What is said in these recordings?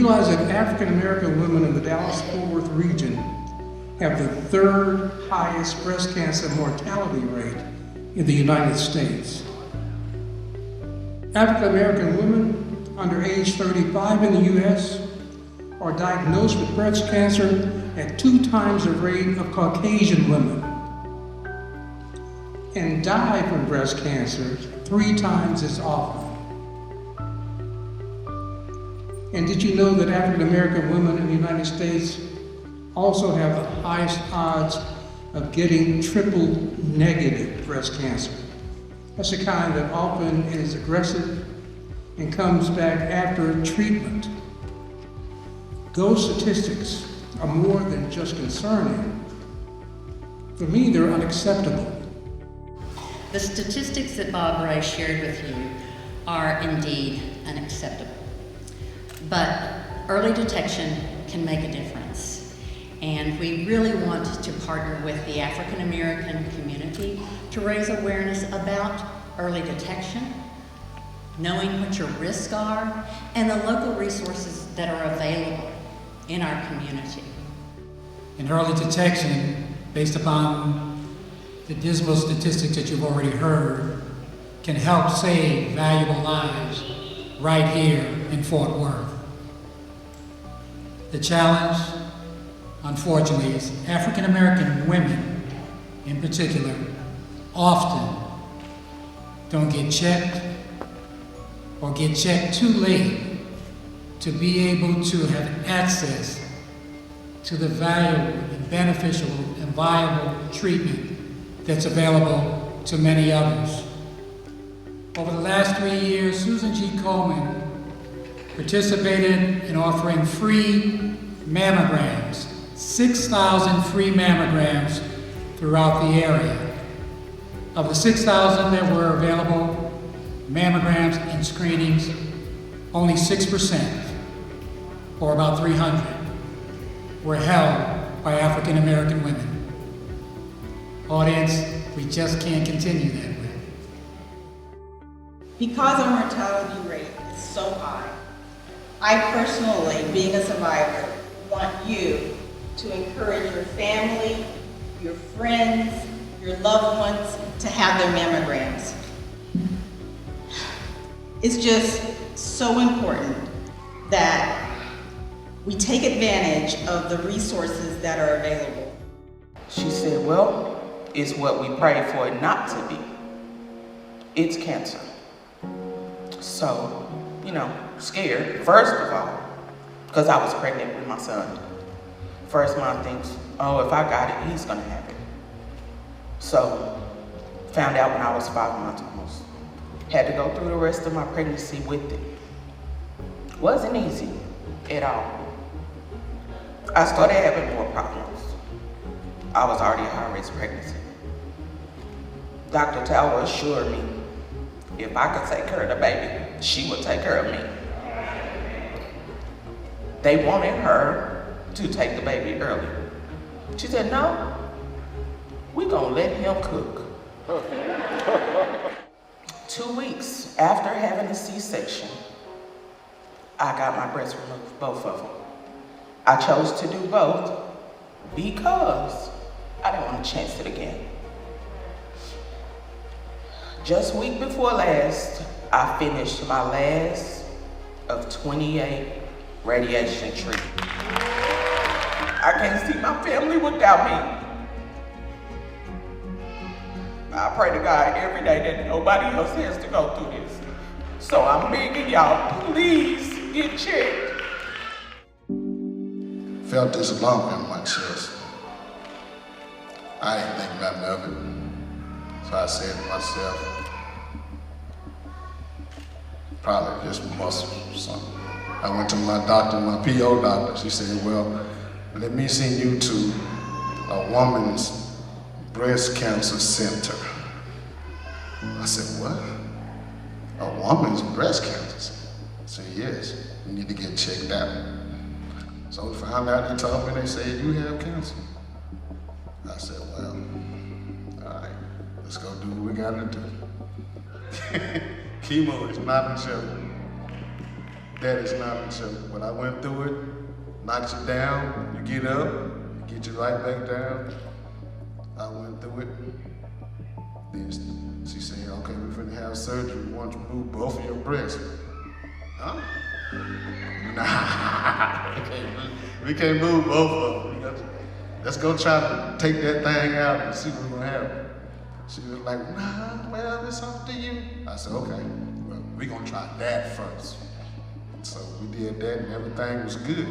realize that African American women in the Dallas-Fort Worth region have the third highest breast cancer mortality rate in the United States. African American women under age 35 in the U.S. are diagnosed with breast cancer at 2 times the rate of Caucasian women and die from breast cancer 3 times as often. And did you know that African American women in the United States also have the highest odds of getting triple negative breast cancer? That's the kind that often is aggressive and comes back after treatment. Those statistics are more than just concerning. For me, they're unacceptable. The statistics that Bob Ray shared with you are indeed unacceptable. But early detection can make a difference. And we really want to partner with the African American community to raise awareness about early detection, knowing what your risks are, and the local resources that are available in our community. And early detection, based upon the dismal statistics that you've already heard, can help save valuable lives right here in Fort Worth. The challenge, unfortunately, is African American women, in particular, often don't get checked or get checked too late to be able to have access to the valuable and beneficial and viable treatment that's available to many others. Over the last 3 years, Susan G. Coleman participated in offering free mammograms, 6,000 free mammograms throughout the area. Of the 6,000 that were available, mammograms and screenings, only 6%, or about 300, were held by African American women. Audience, we just can't continue that way. Because our mortality rate is so high, I personally, being a survivor, want you to encourage your family, your friends, your loved ones to have their mammograms. It's just so important that we take advantage of the resources that are available. She said, well, it's what we pray for it not to be. It's cancer. So, scared, first of all, because I was pregnant with my son. First mom thinks, oh, if I got it, he's gonna have it. So, found out when I was 5 months almost. Had to go through the rest of my pregnancy with it. Wasn't easy at all. I started having more problems. I was already a high-risk pregnancy. Dr. Tower assured me if I could take care of the baby, she would take care of me. They wanted her to take the baby early. She said, no, we gonna let him cook. 2 weeks after having a C-section, I got my breasts removed, both of them. I chose to do both because I didn't want to chance it again. Just week before last, I finished my last of 28 radiation treatments. I can't see my family without me. I pray to God every day that nobody else has to go through this. So I'm begging y'all, please get checked. Felt this lump in my chest. I didn't think nothing of it. So I said to myself, probably just muscle or something. I went to my doctor, my PO doctor. She said, well, let me send you to a woman's breast cancer center. I said, what? A woman's breast cancer? I said, yes, you need to get checked out. So we found out, they told me, they said, you have cancer. I said, well, all right, let's go do what we gotta do. Chemo is not a joke. that is not a joke. When I went through it, knocked you down, you get up, get you right back down. I went through it. Then she said, okay, we're finna have surgery. We want you to move both of your breasts. Huh? Nah, we can't move both of them. Let's go try to take that thing out and see what's gonna happen. She was like, nah, well, it's up to you. I said, okay, well, we're gonna try that first. So we did that and everything was good.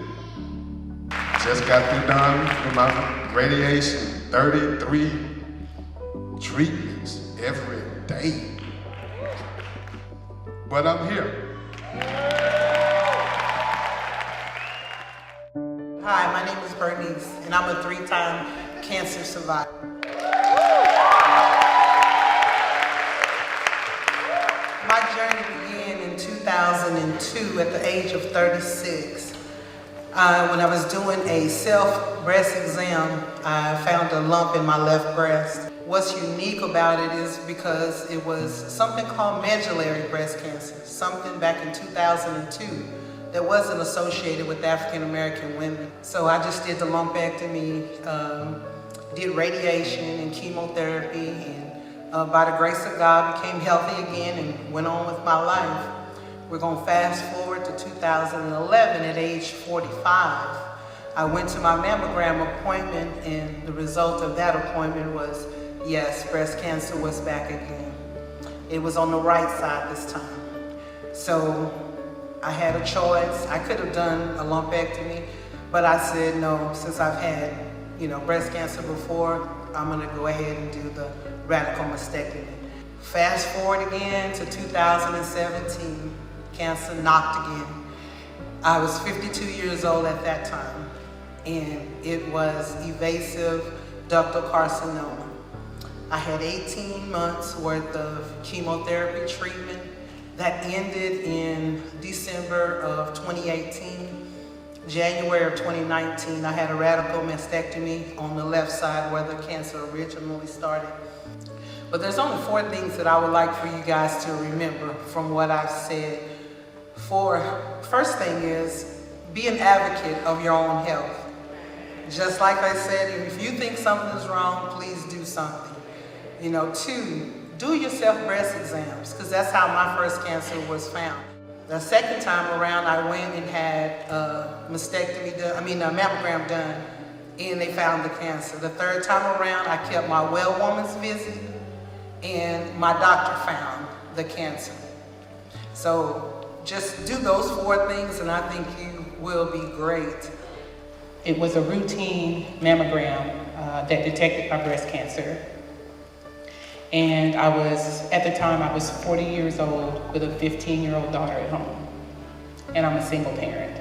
Just got through done with my radiation, 33 treatments every day. But I'm here. Hi, my name is Bernice, and I'm a 3-time cancer survivor. My journey began in 2002 at the age of 36. When I was doing a self-breast exam, I found a lump in my left breast. What's unique about it is because it was something called medullary breast cancer, something back in 2002 that wasn't associated with African American women. So I just did the lumpectomy, did radiation and chemotherapy, and by the grace of God became healthy again and went on with my life. We're gonna fast forward to 2011 at age 45. I went to my mammogram appointment and the result of that appointment was, yes, breast cancer was back again. It was on the right side this time. So I had a choice. I could have done a lumpectomy, but I said no, since I've had, breast cancer before, I'm gonna go ahead and do the radical mastectomy. Fast forward again to 2017, cancer knocked again. I was 52 years old at that time, and it was evasive ductal carcinoma. I had 18 months worth of chemotherapy treatment that ended in December of 2018. January of 2019, I had a radical mastectomy on the left side where the cancer originally started. But there's only 4 things that I would like for you guys to remember from what I've said. First thing is, be an advocate of your own health. Just like I said, if you think something's wrong, please do something. 2, do your self-breast exams, because that's how my first cancer was found. The second time around, I went and had a mammogram done, and they found the cancer. The third time around, I kept my well woman's visit, and my doctor found the cancer. So just do those 4 things, and I think you will be great. It was a routine mammogram that detected my breast cancer. And at the time, I was 40 years old with a 15-year-old daughter at home. And I'm a single parent.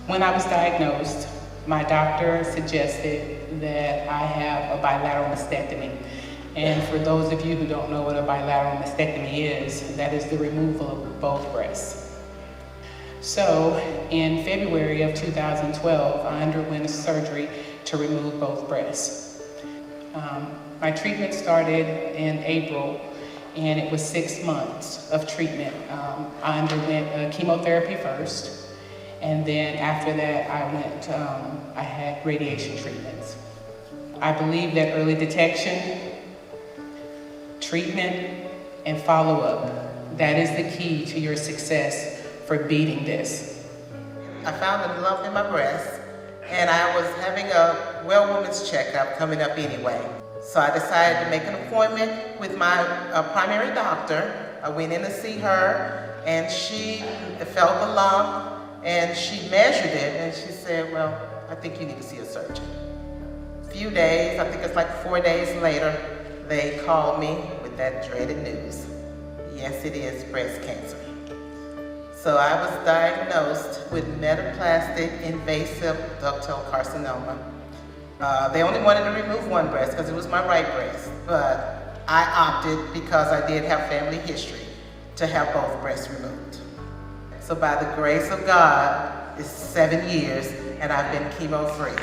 When I was diagnosed, my doctor suggested that I have a bilateral mastectomy. And for those of you who don't know what a bilateral mastectomy is, that is the removal of both breasts. So in February of 2012, I underwent a surgery to remove both breasts. My treatment started in April, and it was 6 months of treatment. I underwent chemotherapy first, and then after that, I had radiation treatments. I believe that early detection, treatment, and follow-up, that is the key to your success for beating this. I found a lump in my breast, and I was having a well woman's checkup coming up anyway. So I decided to make an appointment with my primary doctor. I went in to see her, and she felt the lump, and she measured it, and she said, well, I think you need to see a surgeon. A few days, I think it's like 4 days later, they called me with that dreaded news. Yes, it is breast cancer. So I was diagnosed with metaplastic invasive ductal carcinoma. They only wanted to remove one breast because it was my right breast, but I opted, because I did have family history, to have both breasts removed. So by the grace of God, it's 7 years and I've been chemo-free.